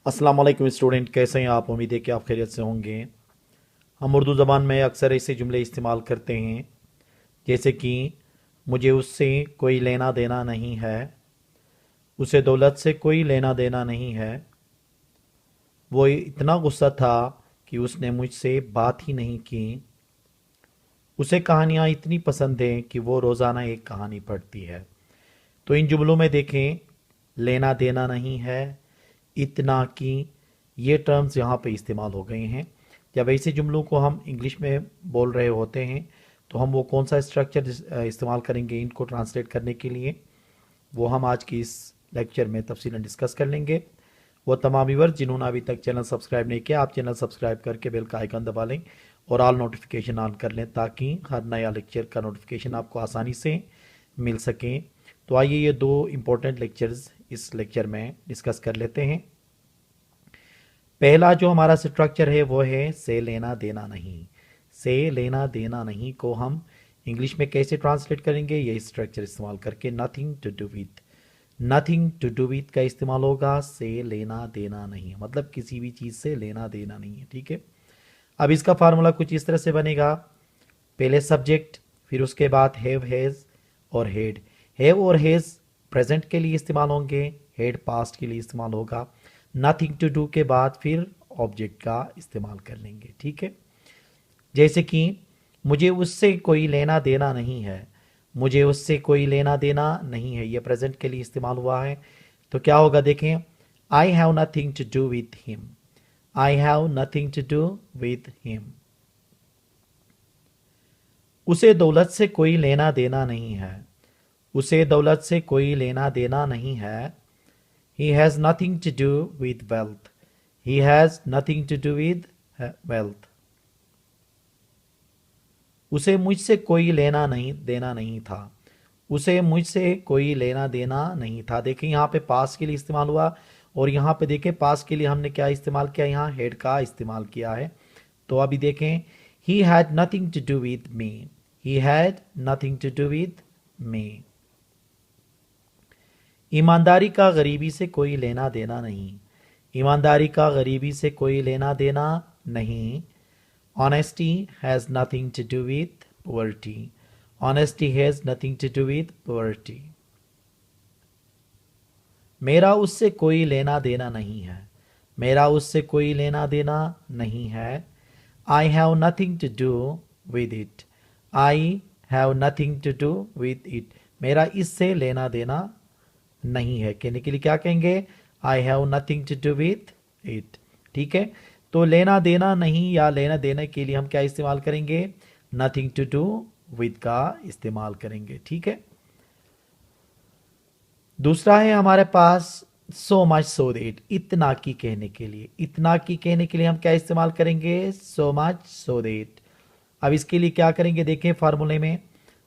अस्सलाम वालेकुम स्टूडेंट, कैसे हैं आप? उम्मीद है कि आप खैरियत से होंगे। हम उर्दू ज़बान में अक्सर ऐसे जुमले इस्तेमाल करते हैं जैसे कि मुझे उससे कोई लेना देना नहीं है, उसे दौलत से कोई लेना देना नहीं है, वो इतना गुस्सा था कि उसने मुझसे बात ही नहीं की, उसे कहानियाँ इतनी पसंद हैं कि वो रोज़ाना एक कहानी पढ़ती है। तो इन जुमलों में देखें, लेना देना नहीं है, इतना कि, ये टर्म्स यहाँ पे इस्तेमाल हो गए हैं। जब ऐसे जुमलों को हम इंग्लिश में बोल रहे होते हैं तो हम वो कौन सा स्ट्रक्चर इस्तेमाल करेंगे इनको ट्रांसलेट करने के लिए, वो हम आज की इस लेक्चर में तफसीलन डिस्कस कर लेंगे। वो तमाम व्यूअर्स जिन्होंने अभी तक चैनल सब्सक्राइब नहीं किया, आप चैनल सब्सक्राइब करके बेल का आइकन दबा लें और ऑल नोटिफिकेशन ऑन कर लें ताकि हर नया लेक्चर का नोटिफिकेशन आपको आसानी से मिल सके। तो आइए ये दो इम्पोर्टेंट लेक्चर्स इस लेक्चर में डिस्कस कर लेते हैं। पहला जो हमारा स्ट्रक्चर है वो है से लेना देना नहीं। से लेना देना नहीं को हम इंग्लिश में कैसे ट्रांसलेट करेंगे? ये स्ट्रक्चर इस्तेमाल करके, nothing to do with. Nothing to do with का इस्तेमाल होगा, से लेना देना नहीं, मतलब किसी भी चीज़ से लेना देना नहीं है। ठीक है, अब इसका फार्मूला कुछ इस तरह से बनेगा, पहले सब्जेक्ट, फिर उसके बाद हैव हैज़ और हेड। हैव और हैज़ प्रेजेंट के लिए इस्तेमाल होंगे, हेड पास्ट के लिए इस्तेमाल होगा। नथिंग टू डू के बाद फिर ऑब्जेक्ट का इस्तेमाल कर लेंगे। ठीक है, जैसे कि मुझे उससे कोई लेना देना नहीं है, मुझे उससे कोई लेना देना नहीं है, ये प्रेजेंट के लिए इस्तेमाल हुआ है। तो क्या होगा देखें, I have nothing to do with him. I have nothing to do with him. उसे दौलत से कोई लेना देना नहीं है, उसे दौलत से कोई लेना देना नहीं है। He has nothing to do with wealth. He has nothing to do with wealth. उसे मुझसे कोई लेना नहीं देना नहीं था, उसे मुझसे कोई लेना देना नहीं था। देखिए यहाँ पे पास के लिए इस्तेमाल हुआ और यहाँ पे देखें पास के लिए हमने क्या इस्तेमाल किया, यहाँ हेड का इस्तेमाल किया है। तो अभी देखें, he had nothing to do with me. He had nothing to do with me. ईमानदारी का गरीबी से कोई लेना देना नहीं। ईमानदारी का गरीबी से कोई लेना देना नहीं। Honesty has nothing to do with poverty. Honesty has nothing to do with poverty. मेरा उससे कोई लेना देना नहीं है, मेरा उससे कोई लेना देना नहीं है। I have nothing to do with it. I have nothing to do with it. मेरा इससे लेना देना नहीं है, कहने के लिए क्या कहेंगे, I have nothing to do with it. ठीक है, तो लेना देना नहीं या लेना देने के लिए हम क्या इस्तेमाल करेंगे, नथिंग टू डू विद का इस्तेमाल करेंगे। ठीक है, दूसरा है हमारे पास सो मच सो दैट, इतना की कहने के लिए। इतना की कहने के लिए हम क्या इस्तेमाल करेंगे, सो मच सो दैट। अब इसके लिए क्या करेंगे देखें फार्मूले में,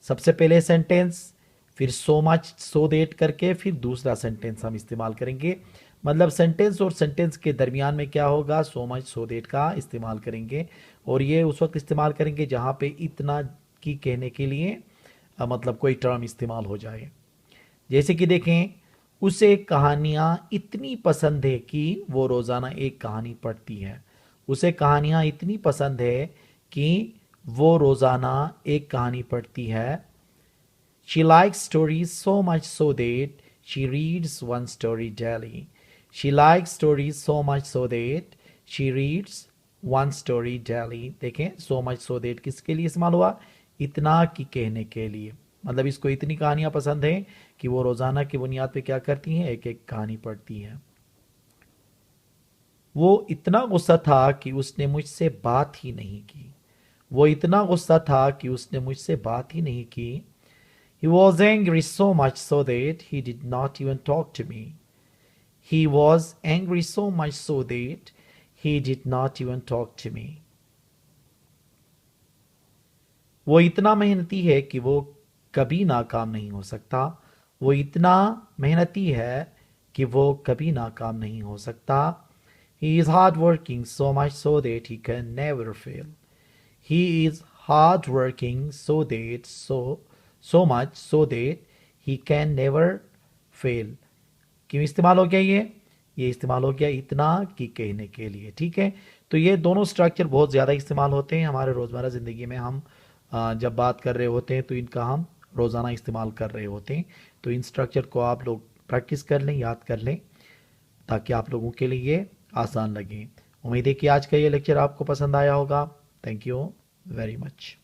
सबसे पहले सेंटेंस, फिर सो मच सो दैट करके फिर दूसरा सेंटेंस हम इस्तेमाल करेंगे। मतलब सेंटेंस और सेंटेंस के दरमियान में क्या होगा, सो मच सो दैट का इस्तेमाल करेंगे। और ये उस वक्त इस्तेमाल करेंगे जहाँ पे इतना की कहने के लिए मतलब कोई टर्म इस्तेमाल हो जाए। जैसे कि देखें, उसे कहानियाँ इतनी पसंद है कि वो रोज़ाना एक कहानी पढ़ती है। उसे कहानियाँ इतनी पसंद है कि वो रोज़ाना एक कहानी पढ़ती है। She likes stories so much so that she reads one story daily. She likes stories so much so that she reads one story daily. देखें, so much so that किसके लिए इस्तेमाल हुआ, इतना की कहने के लिए। मतलब इसको इतनी कहानियां पसंद है कि वो रोजाना की बुनियाद पे क्या करती हैं, एक एक कहानी पढ़ती हैं। वो इतना गुस्सा था कि उसने मुझसे बात ही नहीं की। वो इतना गुस्सा था कि उसने मुझसे बात ही नहीं की। He was angry so much so that he did not even talk to me. He was angry so much so that he did not even talk to me. वो इतना मेहनती है कि वो कभी नाकाम नहीं हो सकता। वो इतना मेहनती है कि वो कभी नाकाम नहीं हो सकता। He is hard working so much so that he can never fail. He is hard working so much so that he can never fail. क्यों इस्तेमाल हो गया ये, ये इस्तेमाल हो गया इतना की कहने के लिए। ठीक है, तो ये दोनों स्ट्रक्चर बहुत ज़्यादा इस्तेमाल होते हैं हमारे रोज़मर्रा ज़िंदगी में। हम जब बात कर रहे होते हैं तो इनका हम रोज़ाना इस्तेमाल कर रहे होते हैं। तो इन स्ट्रक्चर को आप लोग प्रैक्टिस कर लें, याद कर लें, ताकि आप लोगों के लिए ये आसान लगे। उम्मीद है कि आज का ये लेक्चर आपको पसंद आया होगा। Thank you very much.